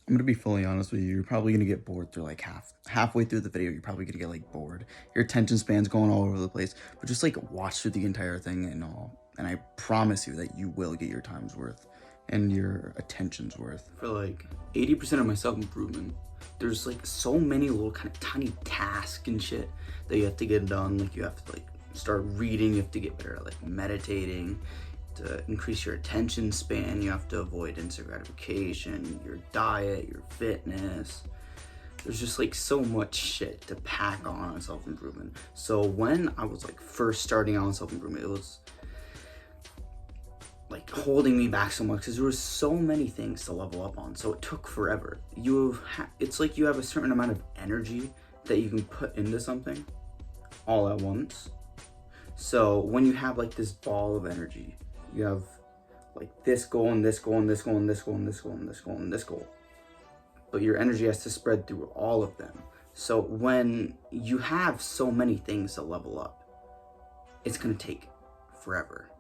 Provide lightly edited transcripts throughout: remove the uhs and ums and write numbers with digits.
I'm gonna be fully honest with you. You're probably gonna get bored through like halfway through the video. You're probably gonna get like bored. Your attention span's going all over the place. But just like watch through the entire thing and all. And I promise you that you will get your time's worth and your attention's worth. For like 80% of my self-improvement, there's like so many little kind of tiny tasks and shit that you have to get done. Like you have to like start reading, you have to get better at like meditating. To increase your attention span, you have to avoid instant gratification, your diet, your fitness. There's just like so much shit to pack on self-improvement. So when I was like first starting on self-improvement, it was like holding me back so much because there was so many things to level up on. So it took forever. It's like you have a certain amount of energy that you can put into something all at once. So when you have like this ball of energy, you have like this goal and this goal and this goal and this goal and this goal and this goal and this goal. But your energy has to spread through all of them. So when you have so many things to level up, it's gonna take forever.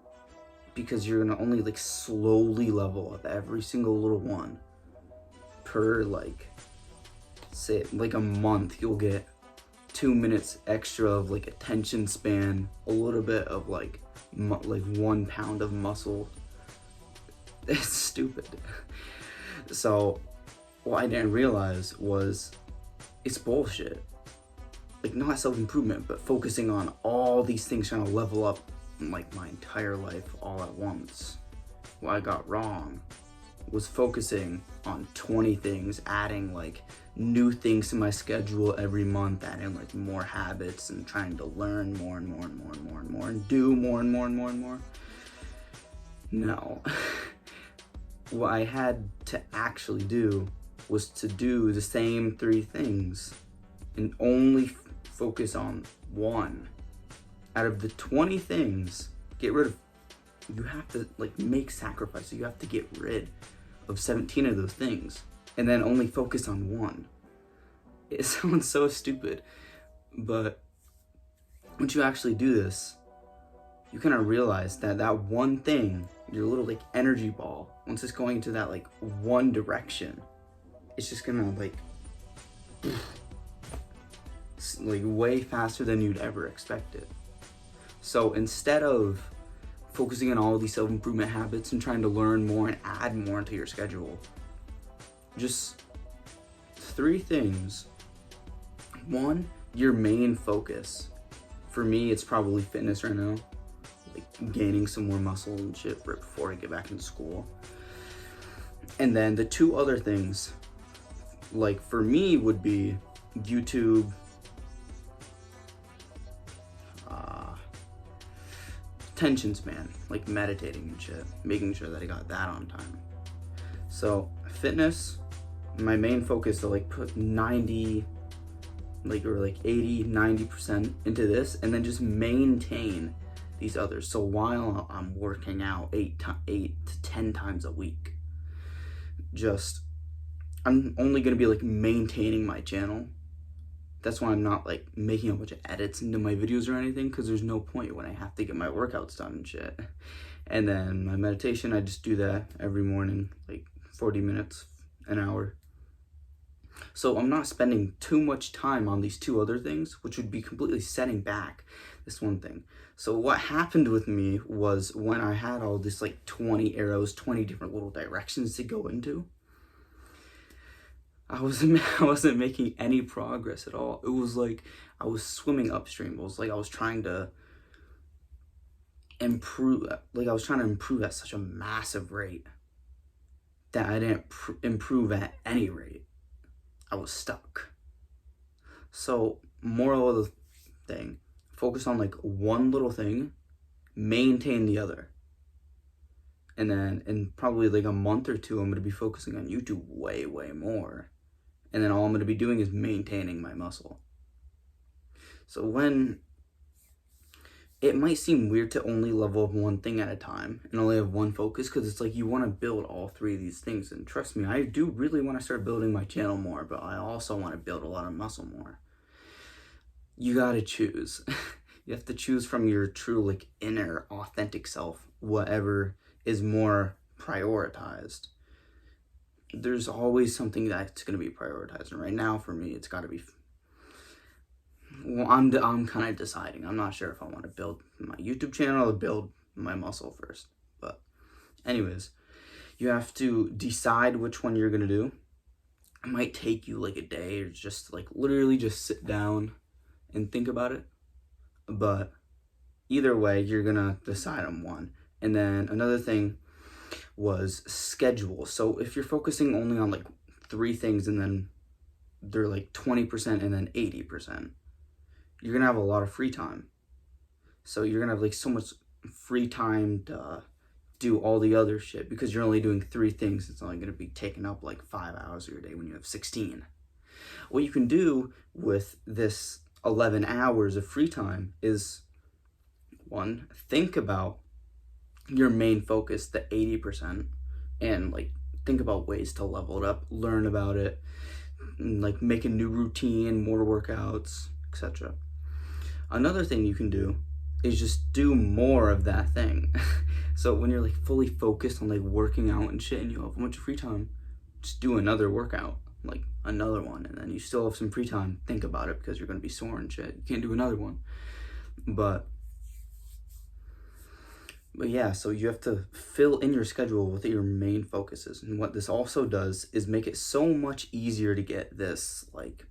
Because you're gonna only like slowly level up every single little one per like, say like a month, you'll get 2 minutes extra of like attention span, a little bit of like 1 pound of muscle. It's stupid. So what I didn't realize was it's bullshit. Like not self-improvement, but focusing on all these things, trying to level up like my entire life all at once. What I got wrong was focusing on 20 things, adding like new things to my schedule every month, adding like more habits and trying to learn more and more and more and more and more and do more and more and more and more. No. What I had to actually do was to do the same 3 things and only focus on one. Out of the 20 things, you have to like make sacrifices. You have to get rid of 17 of those things and then only focus on one. It sounds so stupid, but once you actually do this, you kind of realize that that one thing, your little like energy ball, once it's going into that like one direction, it's just gonna like way faster than you'd ever expect it. So instead of focusing on all these self-improvement habits and trying to learn more and add more into your schedule, just 3 things. 1, your main focus. For me, it's probably fitness right now, like gaining some more muscle and shit right before I get back into school. And then the 2 other things, like for me, would be YouTube, attention span, like meditating and shit, making sure that I got that on time. So fitness, my main focus to like put 90, like or like 80, 90% into this, and then just maintain these others. So while I'm working out 8 to 10 times a week, I'm only gonna be like maintaining my channel. That's why I'm not like making a bunch of edits into my videos or anything, because there's no point when I have to get my workouts done and shit. And then my meditation, I just do that every morning, like 40 minutes, an hour. So I'm not spending too much time on these 2 other things, which would be completely setting back this one thing. So what happened with me was when I had all this like 20 arrows, 20 different little directions to go into, I wasn't making any progress at all. It was like I was swimming upstream. It was like I was trying to improve, at such a massive rate that I didn't improve at any rate. I was stuck. So moral of the thing, focus on like one little thing, maintain the other. And then in probably like a month or 2, I'm gonna be focusing on YouTube way, way more. And then all I'm going to be doing is maintaining my muscle. So when it might seem weird to only level up one thing at a time and only have one focus, because it's like you want to build all 3 of these things. And trust me, I do really want to start building my channel more, but I also want to build a lot of muscle more. You got to choose. You have to choose from your true like inner authentic self, whatever is more prioritized. there's always something that's going to be prioritized. And right now for me, it's got to be, well, I'm kind of deciding. I'm not sure if I want to build my YouTube channel or build my muscle first. But anyways, you have to decide which one you're going to do. It might take you like a day, or just like literally just sit down and think about it. But either way, you're going to decide on one. And then another thing was schedule. So if you're focusing only on like 3 things and then they're like 20% and then 80%, you're gonna have a lot of free time. So you're gonna have like so much free time to do all the other shit because you're only doing 3 things. It's only gonna be taking up like 5 hours of your day when you have 16. What you can do with this 11 hours of free time is, 1, think about your main focus, the 80%, and like think about ways to level it up, learn about it, and like make a new routine, more workouts, etc. Another thing you can do is just do more of that thing. So when you're like fully focused on like working out and shit and you have a bunch of free time, just do another workout, like another one, and then you still have some free time, think about it because you're going to be sore and shit, you can't do another one. But yeah, so you have to fill in your schedule with your main focuses. And what this also does is make it so much easier to get this, like,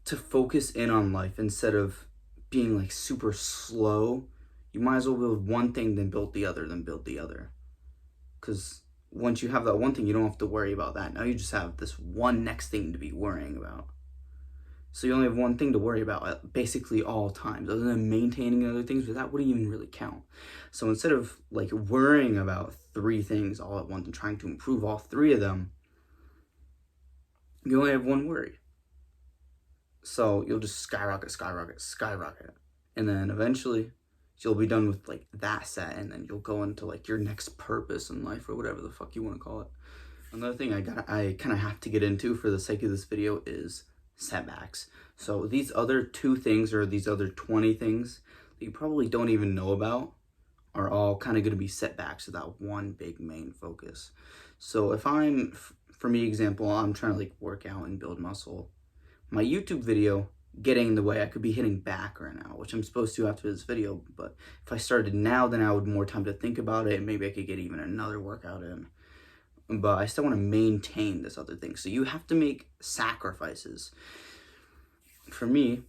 to focus in on life instead of being like super slow. You might as well build one thing, then build the other, then build the other. Because once you have that one thing, you don't have to worry about that. Now you just have this one next thing to be worrying about. So you only have one thing to worry about at basically all times, other than maintaining other things, but that wouldn't even really count. So instead of like worrying about 3 things all at once and trying to improve all 3 of them, you only have one worry. So you'll just skyrocket. And then eventually you'll be done with like that set, and then you'll go into like your next purpose in life or whatever the fuck you want to call it. Another thing I kind of have to get into for the sake of this video is setbacks. So these other 2 things, or these other 20 things that you probably don't even know about, are all kind of going to be setbacks to that one big main focus. So if for me example, I'm trying to like work out and build muscle, my YouTube video getting in the way. I could be hitting back right now, which I'm supposed to after this video, but if I started now, then I would have more time to think about it, and maybe I could get even another workout in. But I still want to maintain this other thing. So you have to make sacrifices. For me,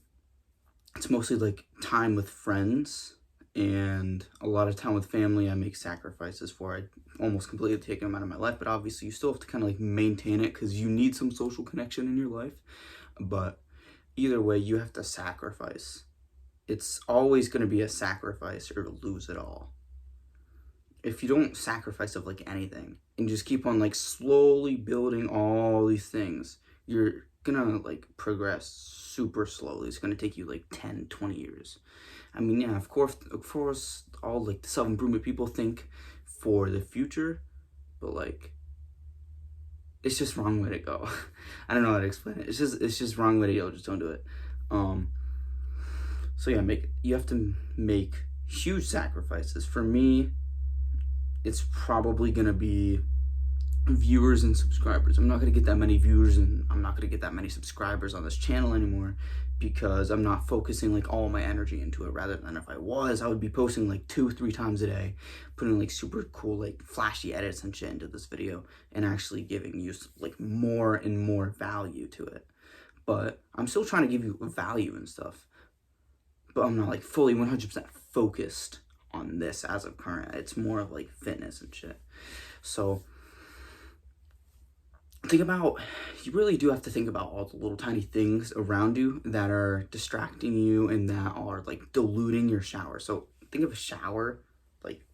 it's mostly like time with friends and a lot of time with family. I make sacrifices for. I almost completely take them out of my life, but obviously you still have to kind of like maintain it because you need some social connection in your life. But either way, you have to sacrifice. It's always going to be a sacrifice or lose it all. If you don't sacrifice of like anything and just keep on like slowly building all these things, you're gonna like progress super slowly. It's gonna take you like 10, 20 years. I mean, yeah, of course, all like the self-improvement people think for the future, but like, it's just wrong way to go. I don't know how to explain it. It's just wrong way to go. Just don't do it. So yeah, you have to make huge sacrifices. For me, it's probably gonna be viewers and subscribers. I'm not gonna get that many viewers and I'm not gonna get that many subscribers on this channel anymore because I'm not focusing like all my energy into it. Rather than if I was, I would be posting like 2-3 times a day, putting like super cool like flashy edits and shit into this video and actually giving you like more and more value to it. But I'm still trying to give you value and stuff, but I'm not like fully 100% focused on this as of current. It's more of like fitness and shit. So you really do have to think about all the little tiny things around you that are distracting you and that are like diluting your shower. So think of a shower, like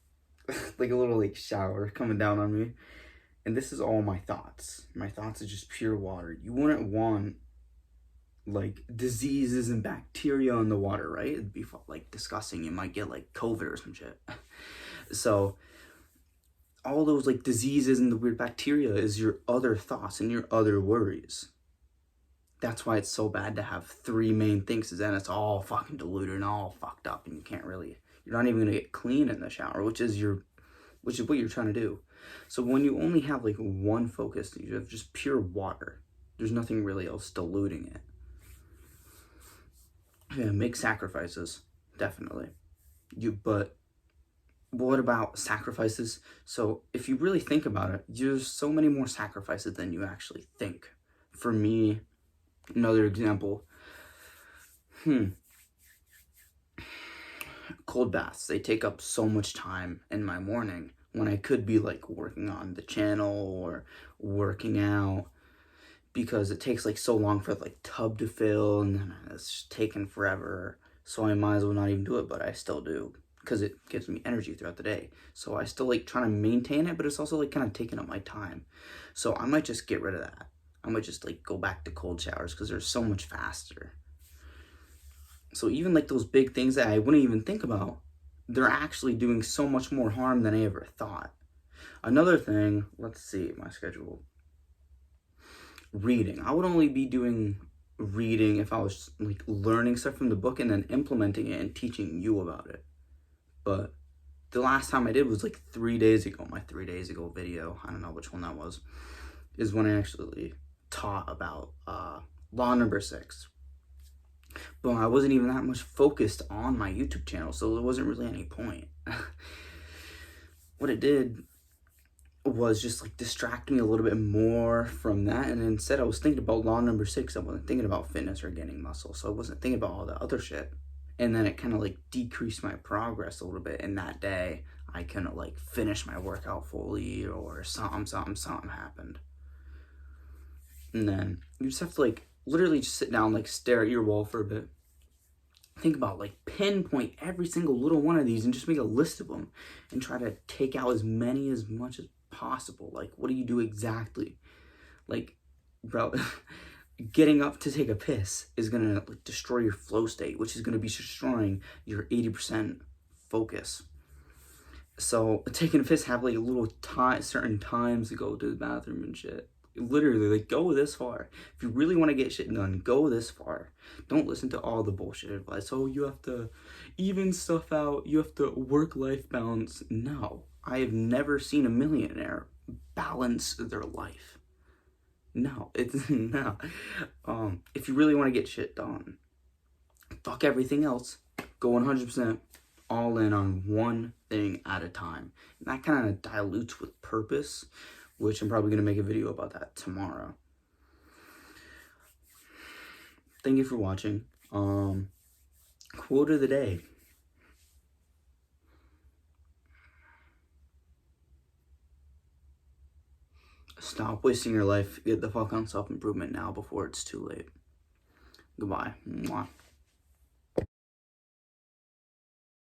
like a little like shower coming down on me, and this is all my thoughts. My thoughts is just pure water. You wouldn't want like diseases and bacteria in the water, right? It'd be like disgusting. You might get like COVID or some shit. So all those like diseases and the weird bacteria is your other thoughts and your other worries. That's why it's so bad to have 3 main things, is then it's all fucking diluted and all fucked up, and you're not even gonna get clean in the shower, which is what you're trying to do. So when you only have like one focus, you have just pure water. There's nothing really else diluting it. Yeah, make sacrifices, definitely. But what about sacrifices? So if you really think about it, there's so many more sacrifices than you actually think. For me, another example, cold baths, they take up so much time in my morning when I could be like working on the channel or working out, because it takes like so long for the like tub to fill, and then it's taking forever. So I might as well not even do it, but I still do because it gives me energy throughout the day. So I still like trying to maintain it, but it's also like kind of taking up my time. So I might just get rid of that. I might just like go back to cold showers because they're so much faster. So even like those big things that I wouldn't even think about, they're actually doing so much more harm than I ever thought. Another thing, let's see my schedule. Reading. I would only be doing reading if I was like learning stuff from the book and then implementing it and teaching you about it. But the last time I did was like 3 days ago. My 3 days ago video, I don't know which one that was, is when I actually taught about law number 6. But I wasn't even that much focused on my YouTube channel, so there wasn't really any point. What it did was just like distract me a little bit more from that, and instead I was thinking about law number 6. I wasn't thinking about fitness or getting muscle, so I wasn't thinking about all the other shit. And then it kind of like decreased my progress a little bit. In that day, I couldn't like finish my workout fully, or something happened. And then you just have to like literally just sit down, like stare at your wall for a bit. Think about like pinpoint every single little one of these and just make a list of them and try to take out as much as possible. Like, what do you do exactly? Like, bro, getting up to take a piss is gonna like destroy your flow state, which is gonna be destroying your 80% focus. So taking a piss, have like a little certain times to go to the bathroom and shit. Literally, like, go this far. If you really want to get shit done, go this far. Don't listen to all the bullshit advice. Oh, you have to even stuff out. You have to work-life balance. No, I have never seen a millionaire balance their life. No, it's no. If you really want to get shit done, fuck everything else. Go 100% all in on one thing at a time. And that kind of dilutes with purpose, which I'm probably going to make a video about that tomorrow. Thank you for watching. Quote of the day. Stop wasting your life. Get the fuck on self-improvement now before it's too late. Goodbye. Mwah.